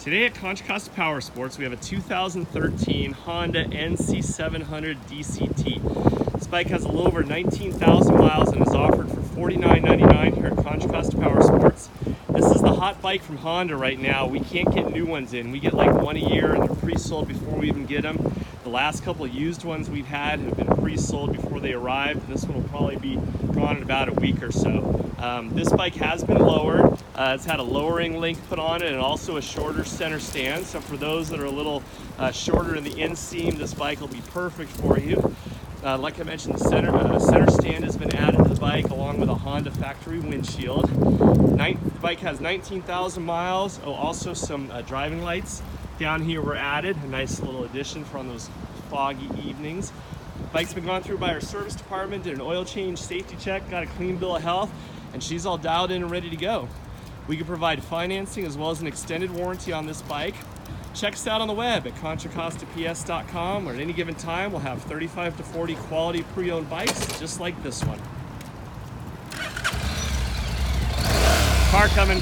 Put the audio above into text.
Today at Contra Costa Powersports, we have a 2013 Honda NC700X DCT. This bike has a little over 19,000 miles and is offered for $49.99 here at Contra Costa Powersports. This is the hot bike from Honda right now. We can't get new ones in. We get like one a year and they're pre-sold before we even get them. The last couple of used ones we've had have been pre-sold before they arrived. This one will probably be gone in about a week or so. This bike has been lowered. It's had a lowering link put on it and also a shorter center stand. So for those that are a little shorter in the inseam, this bike will be perfect for you. Like I mentioned, the center stand has been added to the bike along with a Honda factory windshield. The bike has 19,000 miles. Oh, also some driving lights down here were added. A nice little addition for on those foggy evenings. Bike's been gone through by our service department, did an oil change, safety check, got a clean bill of health, and she's all dialed in and ready to go. We can provide financing as well as an extended warranty on this bike. Check us out on the web at contracostaps.com, or at any given time we'll have 35 to 40 quality pre-owned bikes just like this one. Car coming.